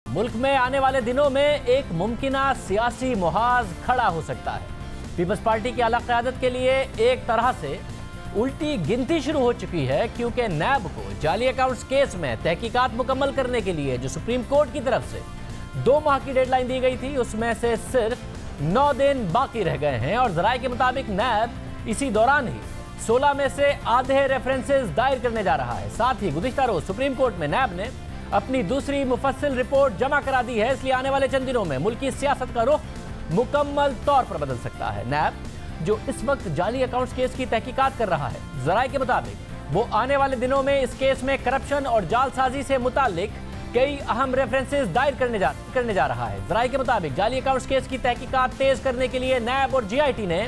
मुल्क में आने वाले दिनों में एक मुमकिना सियासी मुहाज खड़ा हो सकता है। पीपल्स पार्टी की आला क़यादत के लिए एक तरह से उल्टी गिनती शुरू हो चुकी है, क्योंकि नैब को जाली अकाउंट्स केस में तहकीकात मुकम्मल करने के लिए जो सुप्रीम कोर्ट की तरफ से 2 माह की डेडलाइन दी गई थी, उसमें से सिर्फ 9 दिन बाकी रह गए हैं। और जराये के मुताबिक नैब इसी दौरान ही 16 में से आधे रेफरेंसेस दायर करने जा रहा है। साथ ही गुज़िश्ता रोज सुप्रीम कोर्ट में नैब ने अपनी दूसरी मुफस्सिल रिपोर्ट जमा करा दी है। इसलिए आने वाले चंद दिनों में मुल्की सियासत का रुख मुकम्मल तौर पर बदल सकता है। नैब जो इस वक्त जाली अकाउंट्स केस की तहकीकात कर रहा है, जराये के मुताबिक वो आने वाले दिनों में इस केस में करप्शन और जालसाजी से मुतालिक कई अहम रेफरेंसेस दायर करने जा रहा है। जराये के मुताबिक जाली अकाउंट्स केस की तहकीकात तेज करने के लिए नैब और GIT ने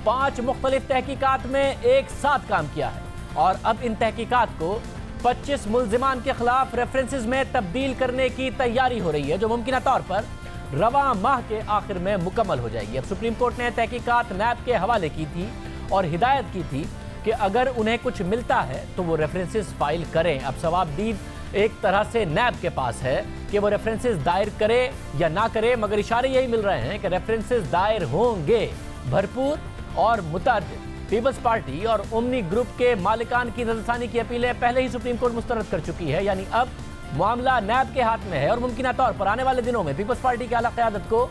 5 मुख्तलिफ तहकीकात में एक साथ काम किया है और अब इन तहकीकात को 25 मुल्जिमान के खिलाफ रेफरेंसेस में तब्दील करने की तैयारी हो रही है, जो मुमकिन तौर पर रवां माह के आखिर में मुकम्मल हो जाएगी। अब सुप्रीम कोर्ट ने तहकीकात नैब के हवाले की थी और हिदायत की थी कि अगर उन्हें कुछ मिलता है तो वो रेफरेंसेस फाइल करें। अब सवाबदीद एक तरह से नैब के पास है कि वो रेफरेंसेस दायर करे या ना करे, मगर इशारे यही मिल रहे हैं कि रेफरेंसेस दायर होंगे भरपूर और मुतअद्दिद। पीपल्स पार्टी और ओमनी ग्रुप के मालिकान की नजरसानी की अपीलें पहले ही सुप्रीम कोर्ट मुस्तरद कर चुकी है, यानी अब मामला नैब के हाथ में है और मुमकिन तौर पर आने वाले दिनों में पीपल्स पार्टी की आला क़यादत को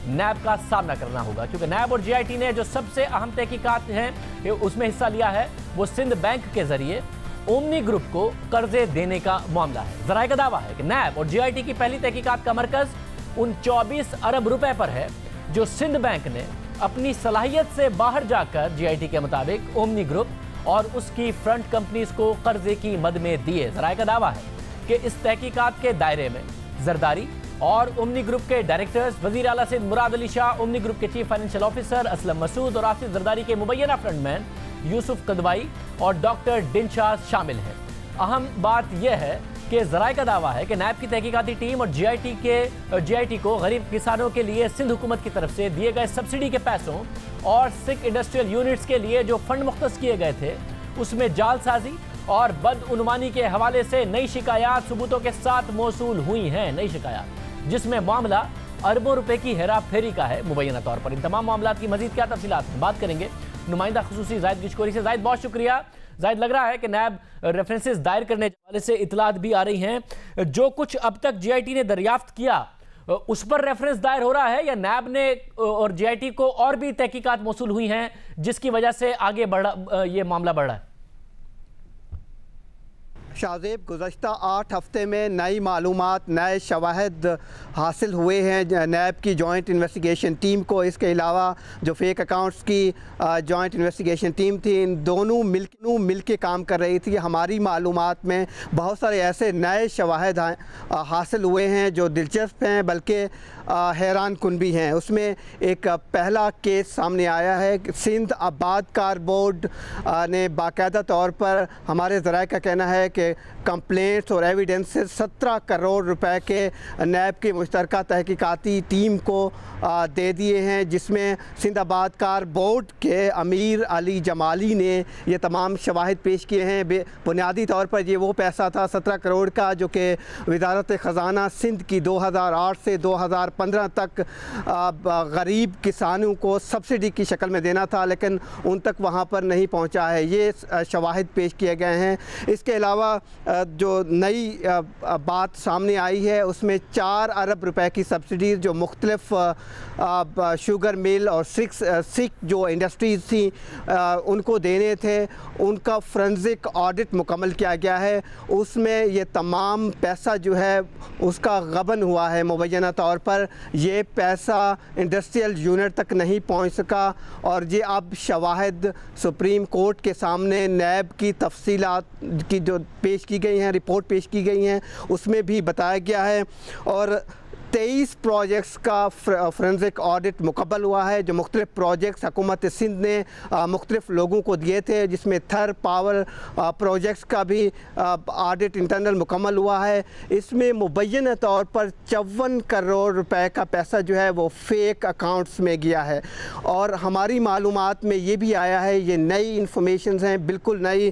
नैब का सामना करना होगा, क्योंकि नैब और GIT ने जो सबसे अहम तहकीकात हैं उसमें हिस्सा लिया है, वो सिंध बैंक के जरिए ओमनी ग्रुप को कर्जे देने का मामला है। जराये का दावा है कि नैब और GIT की पहली तहकीकात का मरकज उन 24 अरब रुपए पर है जो सिंध बैंक ने अपनी सलाहियत से बाहर जाकर GIT के मुताबिक ओमनी ग्रुप और उसकी फ्रंट कंपनीज को कर्जे की मद में दिए। जराये का दावा है कि इस तहकीकात के दायरे में जरदारी और ओमनी ग्रुप के डायरेक्टर्स वजीर आला सिंध मुराद अली शाह, ओमनी ग्रुप के chief financial officer Aslam Masood और आसिफ जरदारी के मुबैना फ्रंटमैन यूसुफ कदवाई और डॉक्टर डिनशाह शामिल हैं। अहम बात यह है कि जराये का दावा है कि नैब की तहकीकाती टीम और GIT को गरीब किसानों के लिए सिंध हुकूमत की तरफ से दिए गए सब्सिडी के पैसों और सिख इंडस्ट्रियल यूनिट्स के लिए जो फंड मुख्तस किए गए थे उसमें जालसाजी और बदउनवानी के हवाले से नई शिकायत सबूतों के साथ मौसूल हुई हैं। नई शिकायत जिसमें मामला अरबों रुपए की हेरा फेरी का है मुबैना तौर पर। इन तमाम मामलों की मजीद क्या तफसीलात हैं बात करेंगे नुमाइंदा खुसूसी जाहिद गिचकोरी से। जाहिद, बहुत शुक्रिया। जाहिद, लग रहा है कि नैब रेफरेंसेस दायर करने के हवाले से इतलात भी आ रही हैं। जो कुछ अब तक GIT ने दरियाफ्त किया उस पर रेफरेंस दायर हो रहा है, या नैब ने और GIT को और भी तहकीकात मौसूल हुई हैं जिसकी वजह से आगे ये मामला बढ़ रहा है? शाहजेब, गुज़श्ता 8 हफ्ते में नई मालूमात, नए शवाहिद हासिल हुए हैं नैब की जॉइंट इन्वेस्टिगेशन टीम को। इसके अलावा जो फेक अकाउंट्स की जॉइंट इन्वेस्टिगेशन टीम थी, इन दोनों मिल के काम कर रही थी। हमारी मालूमात में बहुत सारे ऐसे नए शवाहिद हासिल हुए हैं जो दिलचस्प हैं बल्कि हैरान कुन भी हैं। उसमें एक पहला केस सामने आया है। सिंध आबादकार बोर्ड ने बाकायदा तौर पर, हमारे ज़राए का कहना है कि कंप्लेंट्स और एविडेंसेस 17 करोड़ रुपए के नैब की मुश्तरका तहकीकाती टीम को दे दिए हैं, जिसमें सिंध आबादकार बोर्ड के अमीर अली जमाली ने ये तमाम शवाहिद पेश किए हैं। बुनियादी तौर पर ये वो पैसा था 17 करोड़ का जो कि वज़ारत ख़जाना सिंध की 2008 से 2015 तक गरीब किसानों को सब्सिडी की शक्ल में देना था, लेकिन उन तक वहाँ पर नहीं पहुँचा है। ये शवाहिद पेश किए गए हैं। इसके अलावा जो नई बात सामने आई है उसमें 4 अरब रुपए की सब्सिडी जो मुख्तलिफ शुगर मिल और सिख जो इंडस्ट्रीज़ थी उनको देने थे, उनका फोरेंसिक ऑडिट मुकम्मल किया गया है। उसमें ये तमाम पैसा जो है उसका गबन हुआ है। मुबैना तौर पर ये पैसा इंडस्ट्रियल यूनिट तक नहीं पहुंच सका और ये अब शवाहिद सुप्रीम कोर्ट के सामने नैब की तफसीलात की जो पेश की गई हैं, रिपोर्ट पेश की गई हैं, उसमें भी बताया गया है। और 23 प्रोजेक्ट्स का फोरेंसिक ऑडिट मुकम्मल हुआ है। जो मुख्तलिफ प्रोजेक्ट्स हुकूमत सिंध ने मुख्तलिफ लोगों को दिए थे, जिसमें थर पावर प्रोजेक्ट्स का भी ऑडिट इंटरनल मुकम्मल हुआ है। इसमें मुबैना तौर पर 54 करोड़ रुपए का पैसा जो है वो फेक अकाउंट्स में गया है। और हमारी मालूमात में ये भी आया है, ये नई इंफॉर्मेशन हैं, बिल्कुल नई,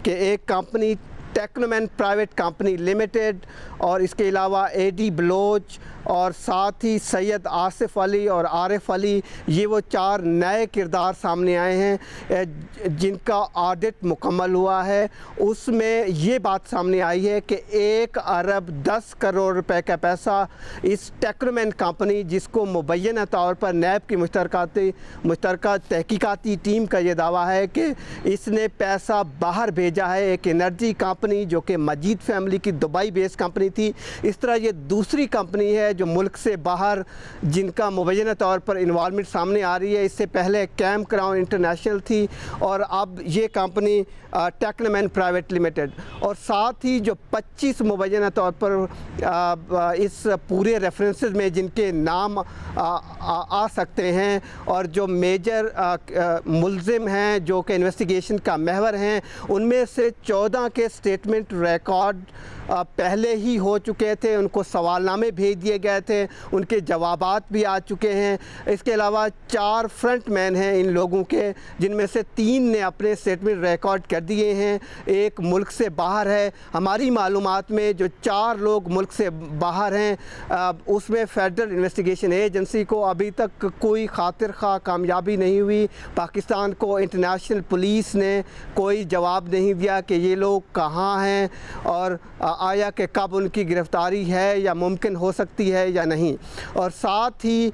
कि एक कंपनी टेक्नोमैन प्राइवेट कंपनी लिमिटेड और इसके अलावा एडी बलोच और साथ ही सैयद आसिफ अली और आरिफ अली, ये वो 4 नए किरदार सामने आए हैं जिनका ऑडिट मुकम्मल हुआ है। उसमें ये बात सामने आई है कि 1 अरब 10 करोड़ रुपए का पैसा इस टेक्नोमैन कंपनी, जिसको मुबैना तौर पर नैब की मुश्तरका तहकीकाती टीम का ये दावा है कि इसने पैसा बाहर भेजा है, एक एनर्जी कंपनी जो कि मजीद फैमिली की दुबई बेस्ड कंपनी थी। इस तरह ये दूसरी कंपनी है जो मुल्क से बाहर जिनका मुबैना तौर पर इन्वॉल्वमेंट सामने आ रही है। इससे पहले कैम क्राउन इंटरनेशनल थी और अब ये कंपनी टेक्नोमैन प्राइवेट लिमिटेड। और साथ ही जो 25 मुबैना तौर पर इस पूरे रेफरेंसेस में जिनके नाम आ सकते हैं और जो मेजर मुल्ज़िम हैं जो कि इन्वेस्टिगेशन का महवर हैं, उनमें से 14 के स्टेटमेंट रिकॉर्ड पहले ही हो चुके थे, उनको सवालनामे भेज दिए गए थे, उनके जवाबात भी आ चुके हैं। इसके अलावा 4 फ्रंटमैन हैं इन लोगों के, जिनमें से 3 ने अपने स्टेटमेंट रिकॉर्ड कर दिए हैं, एक मुल्क से बाहर है। हमारी मालूमात में जो 4 लोग मुल्क से बाहर हैं उसमें फेडरल इन्वेस्टिगेशन एजेंसी को अभी तक कोई खातिर खा कामयाबी नहीं हुई। पाकिस्तान को इंटरनेशनल पुलिस ने कोई जवाब नहीं दिया कि ये लोग कहाँ हैं और आया कि कब उनकी गिरफ़्तारी है या मुमकिन हो सकती है या नहीं। और साथ ही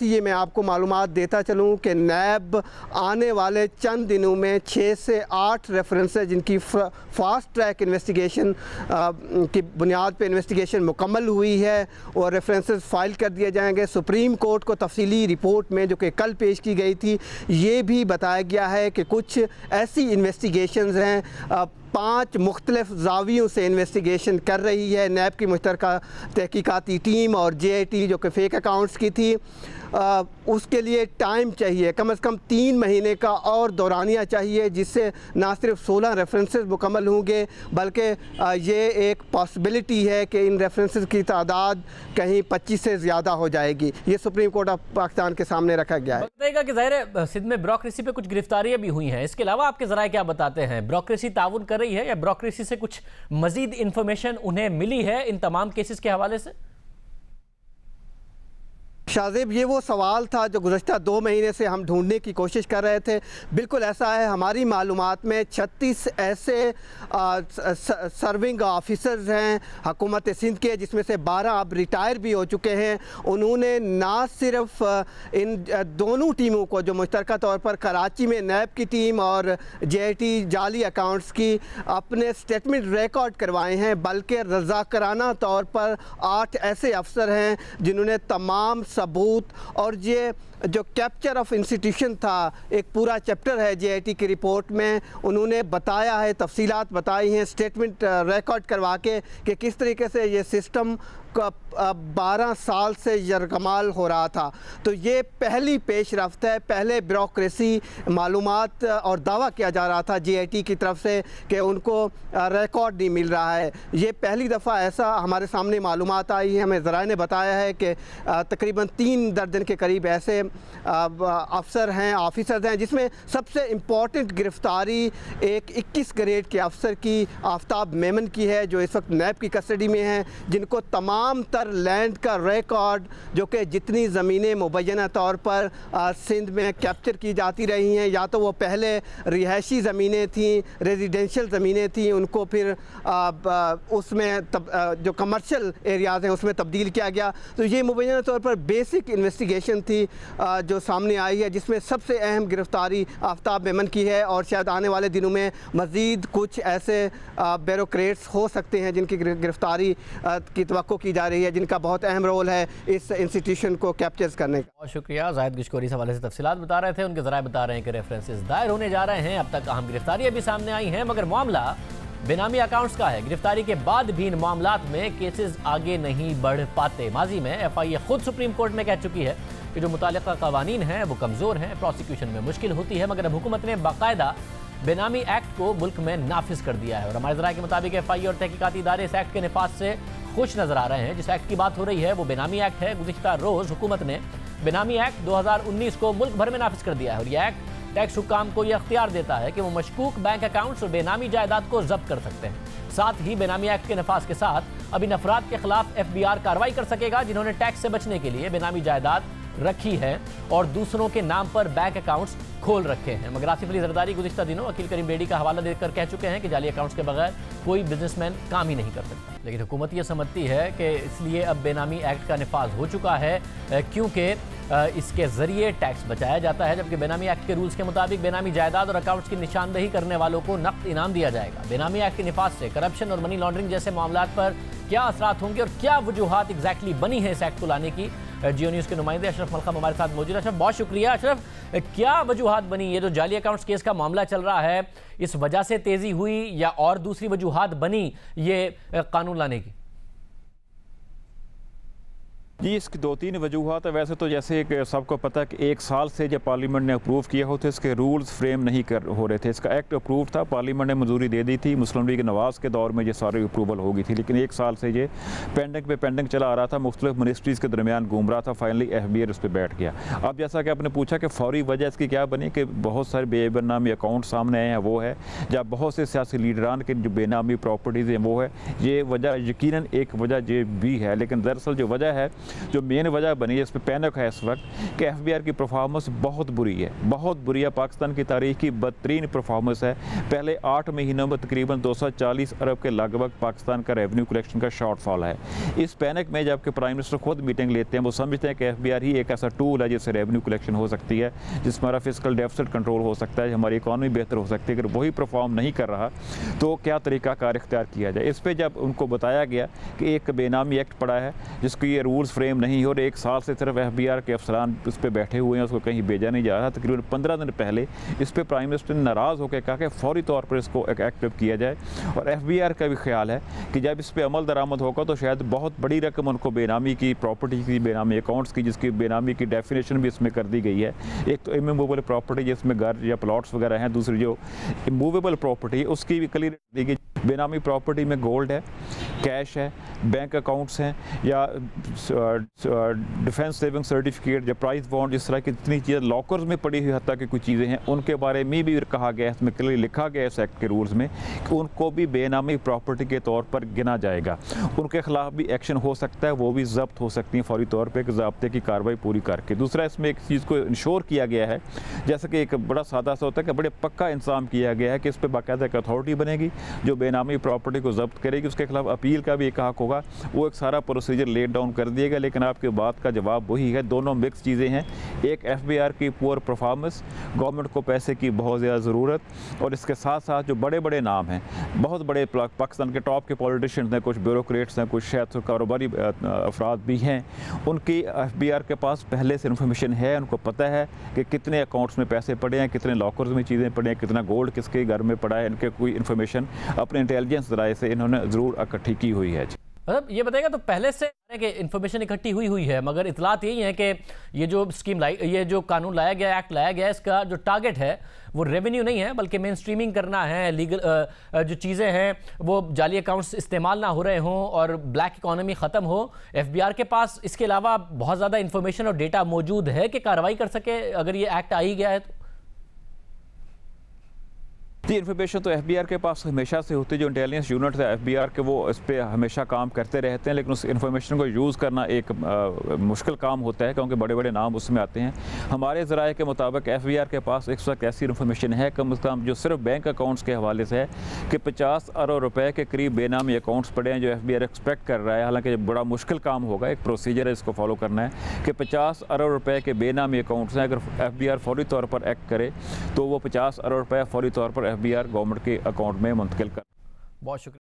ये मैं आपको मालूमात देता चलूँ कि नैब आने वाले चंद दिनों में 6 से 8 रेफरेंसेस जिनकी फास्ट ट्रैक इन्वेस्टिगेशन की बुनियाद पे इन्वेस्टिगेशन मुकम्मल हुई है और रेफरेंसेस फाइल कर दिए जाएंगे। सुप्रीम कोर्ट को तफसीली रिपोर्ट में जो कि कल पेश की गई थी, ये भी बताया गया है कि कुछ ऐसी इन्वेस्टिगेशंस हैं 5 मुख्तलिफ ज़ावियों से इन्वेस्टिगेशन कर रही है नैब की मुश्तरका तहकीकाती टीम और JIT जो कि फ़ेक अकाउंट्स की थी। उसके लिए टाइम चाहिए, कम से कम 3 महीने का और दौरानिया चाहिए, जिससे ना सिर्फ 16 रेफरेंसेस मुकम्मल होंगे बल्कि ये एक पॉसिबिलिटी है कि इन रेफरेंसेस की तादाद कहीं 25 से ज़्यादा हो जाएगी। ये सुप्रीम कोर्ट ऑफ पाकिस्तान के सामने रखा गया है। बताइएगा कि ज़ाहिर है सिंध में ब्यूरोक्रेसी पे कुछ गिरफ्तारियां भी हुई हैं, इसके अलावा आपके ज़राए क्या बताते हैं? ब्यूरोक्रेसी ताउन कर रही है या ब्यूरोक्रेसी से कुछ मजीद इंफॉर्मेशन उन्हें मिली है इन तमाम केसेस के हवाले से? शाज़ेब, ये वो सवाल था जो गुज़श्ता 2 महीने से हम ढूंढने की कोशिश कर रहे थे। बिल्कुल ऐसा है, हमारी मालूमात में 36 ऐसे सर्विंग ऑफिसर्स हैं हुकूमत सिंध के, जिसमें से 12 अब रिटायर भी हो चुके हैं। उन्होंने ना सिर्फ इन दोनों टीमों को जो मुश्तरका तौर पर कराची में नैब की टीम और JIT जाली अकाउंट्स की अपने स्टेटमेंट रिकॉर्ड करवाए हैं, बल्कि रज़ाकराना तौर पर 8 ऐसे अफसर हैं जिन्होंने तमाम सबूत और ये जो कैप्चर ऑफ इंस्टीट्यूशन था, एक पूरा चैप्टर है JIT की रिपोर्ट में, उन्होंने बताया है, तफसीलात बताई हैं, स्टेटमेंट रिकॉर्ड करवा के कि किस तरीके से ये सिस्टम 12 साल से यरगमाल हो रहा था। तो ये पहली पेशरफ्त है। पहले ब्यूरोक्रेसी मालूमात और दावा किया जा रहा था JIT की तरफ से कि उनको रिकॉर्ड नहीं मिल रहा है। ये पहली दफ़ा ऐसा हमारे सामने मालूमात आई है। हमें ज़राए ने बताया है कि तकरीबन 3 दर्जन के करीब ऐसे अफसर हैं, ऑफिसर्स हैं, जिसमें सबसे इम्पॉर्टेंट गिरफ़्तारी एक 21 ग्रेड के अफसर की आफ्ताब मेमन की है, जो इस वक्त नैब की कस्टडी में हैं, जिनको तमाम तर लैंड का रिकॉर्ड जो कि जितनी ज़मीनें मुबैना तौर पर सिंध में कैप्चर की जाती रही हैं, या तो वो पहले रिहायशी ज़मीनें थीं, रेजिडेंशियल ज़मीनें थीं, उनको फिर उसमें जो कमर्शियल एरियाज़ हैं उसमें तब्दील किया गया। तो ये मुबैना तौर पर बेसिक इन्वेस्टिगेशन थी जो सामने आई है, जिसमें सबसे अहम गिरफ़्तारी आफ्ताब मेमन की है। और शायद आने वाले दिनों में मज़ीद कुछ ऐसे ब्यूरोक्रेट्स हो सकते हैं जिनकी गिरफ़्तारी की तवक्को की जा रही है, जिनका बहुत अहम रोल है इस इंस्टीट्यूशन को कैप्चर करने का। बहुत शुक्रिया। जाहिद गिशकोरी इस हवाले से तफसीलात बता रहे थे। उनके ज़राए बता रहे हैं कि रेफरेंसेस दायर होने जा रहे हैं। अब तक अहम गिरफ्तारियां भी सामने आई हैं, मगर मामला बेनामी अकाउंट्स का है। गिरफ्तारी के बाद भी इन मामलात में केसेस आगे नहीं बढ़ पाते। माजी में FIA खुद सुप्रीम कोर्ट में कह चुकी है कि जो मुतालिका कवानीन हैं वो कमज़ोर हैं, प्रोसिक्यूशन में मुश्किल होती है, मगर अब हुकूमत ने बाकायदा बेनामी एक्ट को मुल्क में नाफिज कर दिया है। और हमारे ज़राए के मुताबिक FIA और तहकीकाती इदारे इस एक्ट के नफाज से खुश नजर आ रहे हैं। जिस एक्ट की बात हो रही है वो बेनामी एक्ट है। गुज़िश्ता रोज़ हुकूमत ने बेनामी एक्ट 2019 को मुल्क भर में नाफिज कर दिया है और यह एक्ट टैक्स हुक्काम को यह अख्तियार देता है कि वो मशकूक बैंक अकाउंट्स और बेनामी जायदाद को जब्त कर सकते हैं। साथ ही बेनामी एक्ट के नफाज के साथ अब इन अफराद के खिलाफ FBI कार्रवाई कर सकेगा जिन्होंने टैक्स से बचने के लिए बेनामी जायदाद रखी है और दूसरों के नाम पर बैंक अकाउंट्स खोल रखे हैं। मगर आसिफ अली जरदारी गुज़िश्ता दिनों वकील करीम बेडी का हवाला देकर कह चुके हैं कि जाली अकाउंट्स के बगैर कोई बिजनेसमैन काम ही नहीं कर सकता। लेकिन हुकूमत ये समझती है कि इसलिए अब बेनामी एक्ट का नफाज हो चुका है क्योंकि इसके जरिए टैक्स बचाया जाता है, जबकि बेनामी एक्ट के रूल्स के मुताबिक बेनामी जायदाद और अकाउंट्स की निशानदही करने वालों को नकद इनाम दिया जाएगा। बेनामी एक्ट के नफाज से करप्शन और मनी लॉन्ड्रिंग जैसे मामलात पर क्या असरात होंगे और क्या वजूहात एग्जैक्टली बनी है इस एक्ट को लाने की, जियो न्यूज़ के नुमाइंदे अशरफ मलखम हमारे साथ मौजूद है। अशरफ, बहुत शुक्रिया। अशरफ, क्या वजूहात बनी? ये जो जाली अकाउंट्स केस का मामला चल रहा है, इस वजह से तेजी हुई या और दूसरी वजूहात बनी ये कानून लाने की? जी, इसकी 2-3 वजूहत है। वैसे तो जैसे कि सबको पता है कि 1 साल से जब पार्लियामेंट ने अप्रूव किया हो तो इसके रूल्स फ्रेम नहीं हो रहे थे। इसका एक्ट अप्रूव था, पार्लियामेंट ने मंजूरी दे दी थी, मुस्लिम लीग नवाज़ के दौर में ये सारी अप्रूवल हो गई थी, लेकिन 1 साल से ये पेंडिंग चला आ रहा था, मुख्तलिफ मिनिस्ट्रीज़ के दरमियान घूम रहा था। फाइनली FBI उस पर बैठ गया। अब जैसा कि आपने पूछा कि फौरी वजह इसकी क्या बनी कि बहुत सारे बेनामी अकाउंट सामने आए हैं, वो है जब बहुत से सियासी लीडरान के जो बेनामी प्रॉपर्टीज़ हैं वो है, ये वजह यकीनन एक वजह ये भी है। लेकिन दरअसल जो वजह है, जो मेन वजह बनी है, इस पर पैनिक है इस वक्त कि FBI की परफॉर्मेंस बहुत बुरी है, बहुत बुरी है। पाकिस्तान की तारीख की बदतरीन परफॉर्मेंस है। पहले 8 महीनों में तकरीबन 240 अरब के लगभग पाकिस्तान का रेवेन्यू कलेक्शन का शॉर्टफॉल है। इस पैनिक में जबकि प्राइम मिनिस्टर खुद मीटिंग लेते हैं, वो समझते हैं कि FBI ही एक ऐसा टूल है जिससे रेवेन्यू कलेक्शन हो सकती है, जिसमें हमारा फिजिकल डेफिसिट कंट्रोल हो सकता है, हमारी इकॉनमी बेहतर हो सकती है। अगर वही परफॉर्म नहीं कर रहा तो क्या तरीक़ाकार इख्तियार किया जाए। इस पर जब उनको बताया गया कि एक बेनामी एक्ट पड़ा है जिसकी ये रूल्स फ्रेम नहीं हो और 1 साल से सिर्फ FBI के अफसरान उस पर बैठे हुए हैं, उसको कहीं भेजा नहीं जा रहा, तकरीबन 15 दिन पहले इस पर प्राइम मिनिस्टर ने नाराज़ होकर कहा कि फौरी तौर पर इसको एक एक्टिव किया जाए। और FBI का भी ख्याल है कि जब इस पर अमल दरामद होगा तो शायद बहुत बड़ी रकम उनको बेनामी की प्रॉपर्टी की, बेनामी अकाउंट्स की, जिसकी बेनामी की डेफिनेशन भी इसमें कर दी गई है। एक तो इमूवेबल प्रॉपर्टी जिसमें घर या प्लॉट्स वगैरह हैं, दूसरी जो इमूवेबल प्रॉपर्टी उसकी भी क्लियर दी गई। बेनामी प्रॉपर्टी में गोल्ड है, कैश है, बैंक अकाउंट्स हैं या डिफेंस सेविंग सर्टिफिकेट या प्राइस बॉन्ड, इस तरह की जितनी चीज़ें लॉकर्स में पड़ी हुई हत्ता की कुछ चीज़ें हैं, उनके बारे में भी कहा गया है, इसमें क्लियर लिखा गया है इस एक्ट के रूल्स में कि उनको भी बेनामी प्रॉपर्टी के तौर पर गिना जाएगा। उनके खिलाफ भी एक्शन हो सकता है, वो भी जब्त हो सकती हैं फौरी तौर पर ज़ब्ते की कार्रवाई पूरी करके। दूसरा, इसमें एक चीज़ को इंश्योर किया गया है, जैसे कि एक बड़ा सादा सा होता है कि बड़े पक्का इंतजाम किया गया है कि इस पर बाकायदा एक अथॉरिटी बनेगी जो बेनामी प्रॉपर्टी को जब्त करेगी, उसके खिलाफ अपील का भी एक हक होगा, वो एक सारा प्रोसीजर लेट डाउन कर दिएगा। लेकिन आपके बात का जवाब वही है, दोनों मिक्स चीज़ें हैं। एक FBI की पुअर परफॉर्मेंस, गवर्नमेंट को पैसे की बहुत ज़्यादा ज़रूरत, और इसके साथ साथ जो बड़े बड़े नाम हैं, बहुत बड़े पाकिस्तान के टॉप के पॉलिटिशियंस हैं, कुछ ब्यूरोक्रेट्स हैं, कुछ शायद कारोबारी अफराद भी हैं, उनकी FBI के पास पहले से इन्फॉर्मेशन है, उनको पता है कि कितने अकाउंट्स में पैसे पड़े हैं, कितने लॉकर्स में चीज़ें पड़े हैं, कितना गोल्ड किसके घर में पड़ा है। इनके कोई इन्फॉर्मेशन अपने इंटेलिजेंस ज़राए से इन्होंने ज़रूर इकट्ठी की हुई है। मतलब ये बताएगा तो पहले से कि इन्फॉर्मेशन इकट्ठी हुई है, मगर इतलात यही है कि ये जो स्कीम ये जो कानून लाया गया, एक्ट लाया गया, इसका जो टारगेट है वो रेवेन्यू नहीं है बल्कि मेन स्ट्रीमिंग करना है। लीगल जो चीज़ें हैं वो जाली अकाउंट्स इस्तेमाल ना हो रहे हों और ब्लैक इकॉनमी ख़त्म हो। FBI के पास इसके अलावा बहुत ज़्यादा इन्फॉर्मेशन और डेटा मौजूद है कि कार्रवाई कर सके अगर ये एक्ट आ ही गया है तो। जी, इन्फॉर्मेशन तो FBI के पास हमेशा से होती है, जो इंटेलिजेंस यूनिट है FBI के वो इस पर हमेशा काम करते रहते हैं, लेकिन उस इन्फॉर्मेशन को यूज़ करना एक मुश्किल काम होता है क्योंकि बड़े बड़े नाम उसमें आते हैं। हमारे ज़राए के मुताबिक FBI के पास इस वक्त ऐसी इन्फॉर्मेशन है कम से कम जो सिर्फ बैंक अकाउंट्स के हवाले से है कि 50 अरब रुपए के करीब बेनामी अकाउंट्स पड़े हैं जो FBI एक्सपेक्ट कर रहा है। हालांकि बड़ा मुश्किल काम होगा, एक प्रोसीजर है, इसको फॉलो करना है कि 50 अरब रुपए के बेनामी अकाउंट्स हैं। अगर FBI फौरी तौर पर एक्ट करे तो वो 50 अरब रुपये फौरी तौर पर FBI गवर्नमेंट के अकाउंट में मुंतकिल कर। बहुत शुक्रिया।